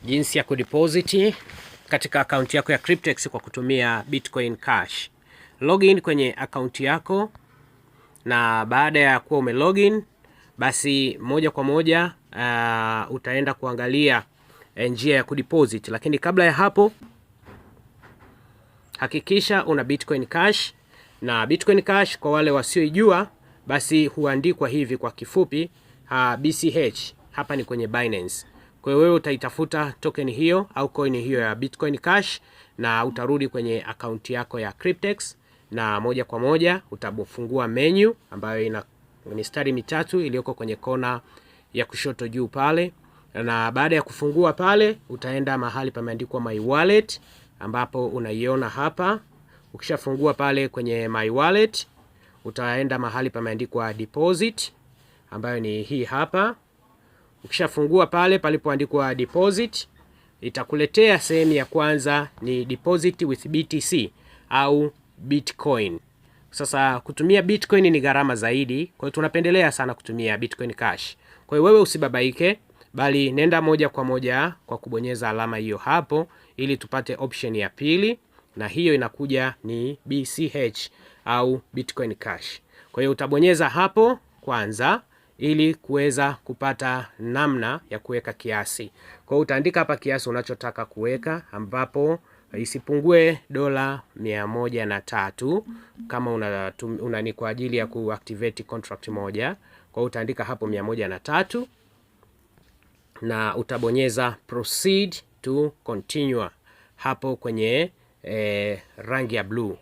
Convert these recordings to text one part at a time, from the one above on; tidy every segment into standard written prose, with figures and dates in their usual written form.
jinsi ya kudeposit katika akaunti yako ya Cryptex kwa kutumia Bitcoin Cash. Login kwenye akaunti yako, na baada ya kuwa umelogin, basi moja kwa moja utaenda kuangalia njia ya kudeposit. Lakini kabla ya hapo, hakikisha una Bitcoin Cash. Na Bitcoin Cash kwa wale wasioijua, basi huandikwa hivi kwa kifupi BCH. Hapa ni kwenye Binance. Kwa hiyo wewe utaitafuta token hiyo au coin hiyo ya Bitcoin Cash, na utarudi kwenye akaunti yako ya Cryptex, na moja kwa moja utabofungua menu ambayo ina mistari mitatu iliyoko kwenye kona ya kushoto juu pale. Na baada ya kufungua pale, utaenda mahali pameandikwa My Wallet, ambapo unaiona hapa. Ukishafungua pale kwenye My Wallet, utaenda mahali pameandikwa Deposit, ambayo ni hii hapa. Ukishafungua pale palipoandikwa Deposit, itakuletea sehemu ya kwanza ni Deposit with BTC au Bitcoin. Sasa kutumia Bitcoin ni gharama zaidi, kwa hiyo tunapendelea sana kutumia Bitcoin Cash. Kwa hiyo wewe usibabaike, bali nenda moja kwa moja kwa kubonyeza alama hiyo hapo ili tupate option ya pili, na hiyo inakuja ni BCH au Bitcoin Cash. Kwa hiyo utabonyeza hapo kwanza ili kuweza kupata namna ya kuweka kiasi. Kwa hiyo utaandika hapa kiasi unachotaka kuweka, ambapo isipungue $103 kama una kwa ajili ya kuactivate contract moja. Kwa hiyo utaandika hapo 103 na utabonyeza proceed to continue hapo kwenye rangi ya blue,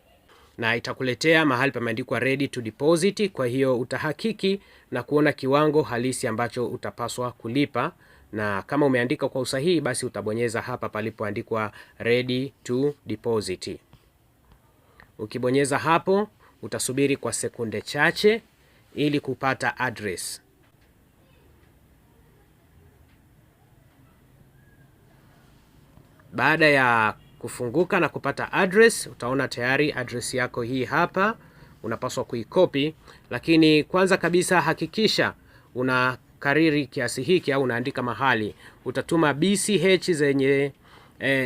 na itakuletea mahali pameandikwa ready to deposit. Kwa hiyo utahakiki na kuona kiwango halisi ambacho utapaswa kulipa, na kama umeandika kwa usahihi, basi utabonyeza hapa palipoandikwa ready to deposit. Ukibonyeza hapo, utasubiri kwa sekunde chache ili kupata address. Baada ya kufunguka na kupata address, utaona tayari address yako hii hapa, unapaswa kuikopi. Lakini kwanza kabisa hakikisha una kariri kiasi hiki au unaandika mahali. Utatuma BCH zenye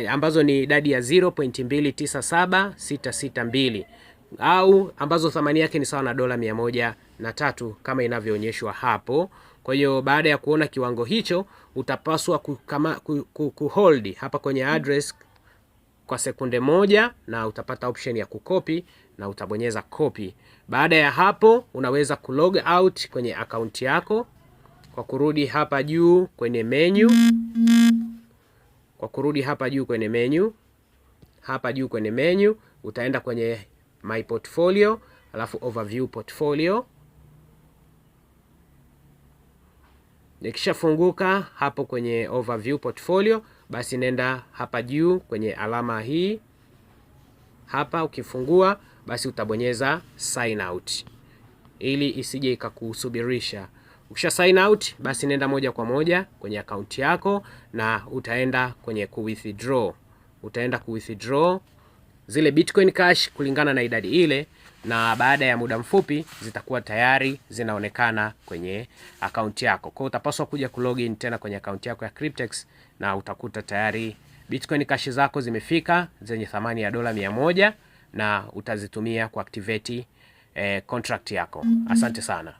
ambazo ni idadi ya 0.297662 au ambazo thamani yake ni sawa na $103 kama inavyoonyeshwa hapo. Kwa hiyo baada ya kuona kiwango hicho, utapaswa kuhold hapa kwenye address kwa sekunde moja, na utapata option ya kukopi na utabonyeza copy. Baada ya hapo, unaweza kulog out kwenye akaunti yako kwa kurudi hapa juu kwenye menu. Hapa juu kwenye menu utaenda kwenye my portfolio, alafu overview portfolio. Nikishafunguka hapo kwenye overview portfolio, basi nenda hapa juu kwenye alama hii hapa. Ukifungua, basi utabonyeza sign out ili isije ikakusubirisha. Ukisha sign out, basi nenda moja kwa moja kwenye akaunti yako na utaenda kwenye withdraw. Utaenda withdraw zile Bitcoin Cash kulingana na idadi ile, na baada ya muda mfupi zitakuwa tayari zinaonekana kwenye akaunti yako. Kwa hiyo utapaswa kuja kulogin tena kwenye akaunti yako ya Cryptex, na utakuta tayari Bitcoin Cash zako zimefika zenye thamani ya $100, na utazitumia kuactivate contract yako. Asante sana.